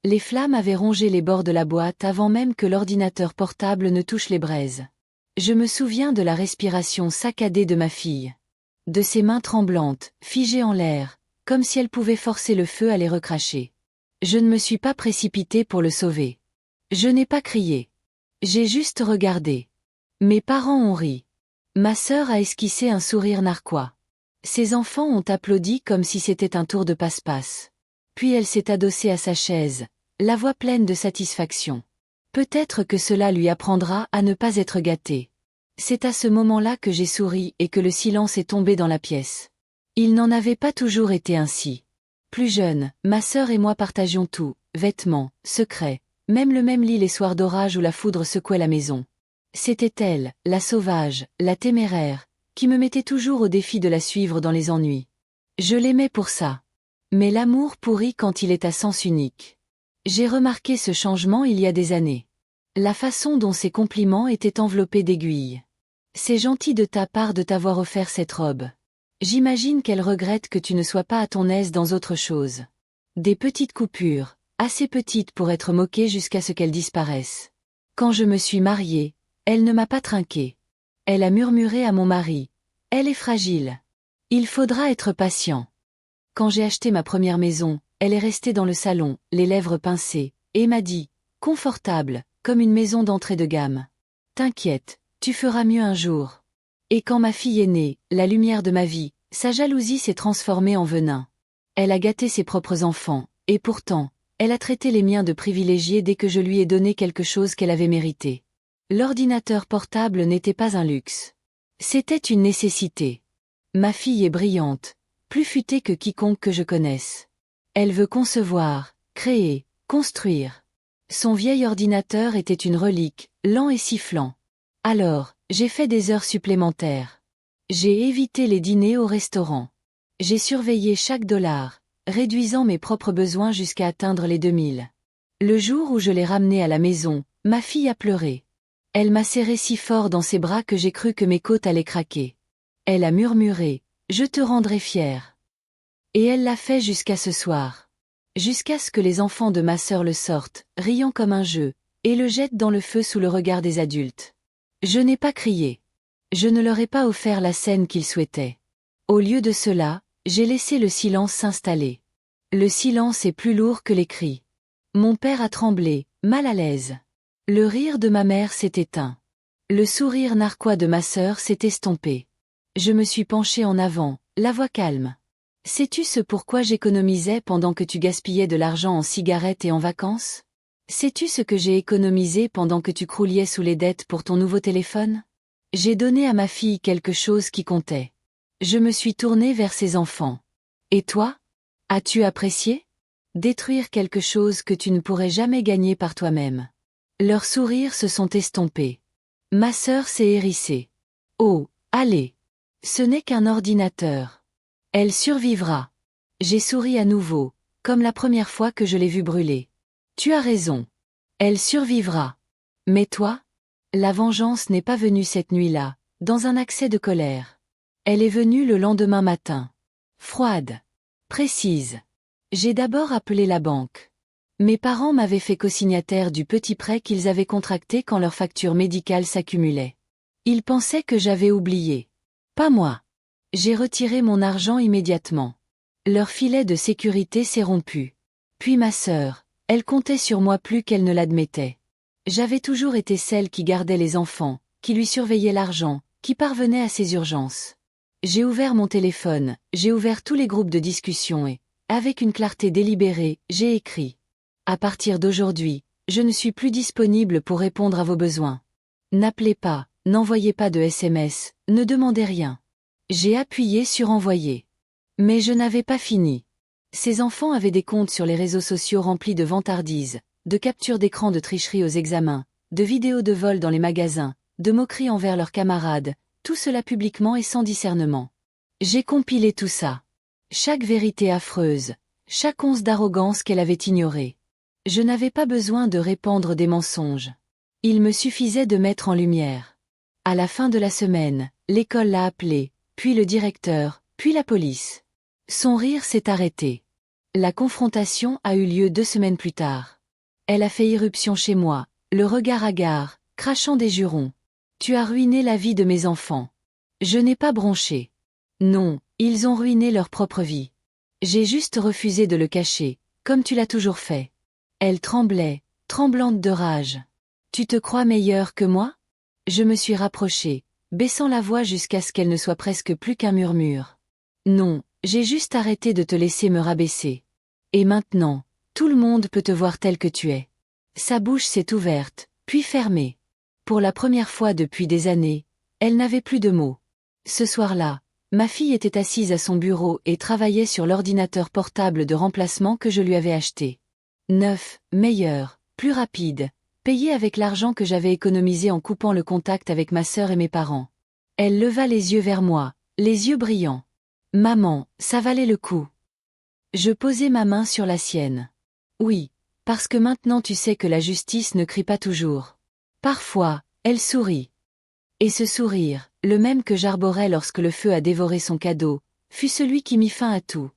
Les flammes avaient rongé les bords de la boîte avant même que l'ordinateur portable ne touche les braises. Je me souviens de la respiration saccadée de ma fille. De ses mains tremblantes, figées en l'air, comme si elle pouvait forcer le feu à les recracher. Je ne me suis pas précipitée pour le sauver. Je n'ai pas crié. J'ai juste regardé. Mes parents ont ri. Ma sœur a esquissé un sourire narquois. Ses enfants ont applaudi comme si c'était un tour de passe-passe. Puis elle s'est adossée à sa chaise, la voix pleine de satisfaction. Peut-être que cela lui apprendra à ne pas être gâtée. C'est à ce moment-là que j'ai souri et que le silence est tombé dans la pièce. Il n'en avait pas toujours été ainsi. Plus jeune, ma sœur et moi partagions tout, vêtements, secrets, même le même lit les soirs d'orage où la foudre secouait la maison. C'était elle, la sauvage, la téméraire, qui me mettait toujours au défi de la suivre dans les ennuis. Je l'aimais pour ça. Mais l'amour pourrit quand il est à sens unique. J'ai remarqué ce changement il y a des années. La façon dont ses compliments étaient enveloppés d'aiguilles. C'est gentil de ta part de t'avoir offert cette robe. J'imagine qu'elle regrette que tu ne sois pas à ton aise dans autre chose. Des petites coupures, assez petites pour être moquées jusqu'à ce qu'elles disparaissent. Quand je me suis mariée, elle ne m'a pas trinqué. Elle a murmuré à mon mari. Elle est fragile. Il faudra être patient. Quand j'ai acheté ma première maison, elle est restée dans le salon, les lèvres pincées, et m'a dit, confortable, comme une maison d'entrée de gamme. T'inquiète, tu feras mieux un jour. Et quand ma fille est née, la lumière de ma vie, sa jalousie s'est transformée en venin. Elle a gâté ses propres enfants, et pourtant, elle a traité les miens de privilégiés dès que je lui ai donné quelque chose qu'elle avait mérité. L'ordinateur portable n'était pas un luxe. C'était une nécessité. Ma fille est brillante, plus futée que quiconque que je connaisse. Elle veut concevoir, créer, construire. Son vieil ordinateur était une relique, lent et sifflant. Alors, j'ai fait des heures supplémentaires. J'ai évité les dîners au restaurant. J'ai surveillé chaque dollar, réduisant mes propres besoins jusqu'à atteindre les 2000. Le jour où je l'ai ramenée à la maison, ma fille a pleuré. Elle m'a serré si fort dans ses bras que j'ai cru que mes côtes allaient craquer. Elle a murmuré, « Je te rendrai fière ». Et elle l'a fait jusqu'à ce soir. Jusqu'à ce que les enfants de ma sœur le sortent, riant comme un jeu, et le jettent dans le feu sous le regard des adultes. Je n'ai pas crié. Je ne leur ai pas offert la scène qu'ils souhaitaient. Au lieu de cela, j'ai laissé le silence s'installer. Le silence est plus lourd que les cris. Mon père a tremblé, mal à l'aise. Le rire de ma mère s'est éteint. Le sourire narquois de ma sœur s'est estompé. Je me suis penchée en avant, la voix calme. Sais-tu ce pourquoi j'économisais pendant que tu gaspillais de l'argent en cigarettes et en vacances? Sais-tu ce que j'ai économisé pendant que tu crouliais sous les dettes pour ton nouveau téléphone? J'ai donné à ma fille quelque chose qui comptait. Je me suis tournée vers ses enfants. Et toi? As-tu apprécié? Détruire quelque chose que tu ne pourrais jamais gagner par toi-même. Leurs sourires se sont estompés. Ma sœur s'est hérissée. Oh, allez! Ce n'est qu'un ordinateur. Elle survivra. J'ai souri à nouveau, comme la première fois que je l'ai vue brûler. Tu as raison. Elle survivra. Mais toi? La vengeance n'est pas venue cette nuit-là, dans un accès de colère. Elle est venue le lendemain matin. Froide. Précise. J'ai d'abord appelé la banque. Mes parents m'avaient fait cosignataire du petit prêt qu'ils avaient contracté quand leur facture médicale s'accumulait. Ils pensaient que j'avais oublié. Pas moi. J'ai retiré mon argent immédiatement. Leur filet de sécurité s'est rompu. Puis ma sœur, elle comptait sur moi plus qu'elle ne l'admettait. J'avais toujours été celle qui gardait les enfants, qui lui surveillait l'argent, qui parvenait à ses urgences. J'ai ouvert mon téléphone, j'ai ouvert tous les groupes de discussion et, avec une clarté délibérée, j'ai écrit. À partir d'aujourd'hui, je ne suis plus disponible pour répondre à vos besoins. N'appelez pas, n'envoyez pas de SMS, ne demandez rien. J'ai appuyé sur envoyer. Mais je n'avais pas fini. Ces enfants avaient des comptes sur les réseaux sociaux remplis de vantardises, de captures d'écran de tricheries aux examens, de vidéos de vol dans les magasins, de moqueries envers leurs camarades, tout cela publiquement et sans discernement. J'ai compilé tout ça. Chaque vérité affreuse, chaque once d'arrogance qu'elle avait ignorée. Je n'avais pas besoin de répandre des mensonges. Il me suffisait de mettre en lumière. À la fin de la semaine, l'école l'a appelé, puis le directeur, puis la police. Son rire s'est arrêté. La confrontation a eu lieu 2 semaines plus tard. Elle a fait irruption chez moi, le regard hagard, crachant des jurons. Tu as ruiné la vie de mes enfants. Je n'ai pas bronché. Non, ils ont ruiné leur propre vie. J'ai juste refusé de le cacher, comme tu l'as toujours fait. Elle tremblait, tremblante de rage. Tu te crois meilleure que moi? Je me suis rapprochée, baissant la voix jusqu'à ce qu'elle ne soit presque plus qu'un murmure. Non, j'ai juste arrêté de te laisser me rabaisser. Et maintenant, tout le monde peut te voir tel que tu es. Sa bouche s'est ouverte, puis fermée. Pour la première fois depuis des années, elle n'avait plus de mots. Ce soir-là, ma fille était assise à son bureau et travaillait sur l'ordinateur portable de remplacement que je lui avais acheté. Neuf, meilleur, plus rapide, payé avec l'argent que j'avais économisé en coupant le contact avec ma sœur et mes parents. Elle leva les yeux vers moi, les yeux brillants. Maman, ça valait le coup. Je posai ma main sur la sienne. Oui, parce que maintenant tu sais que la justice ne crie pas toujours. Parfois, elle sourit. Et ce sourire, le même que j'arborais lorsque le feu a dévoré son cadeau, fut celui qui mit fin à tout.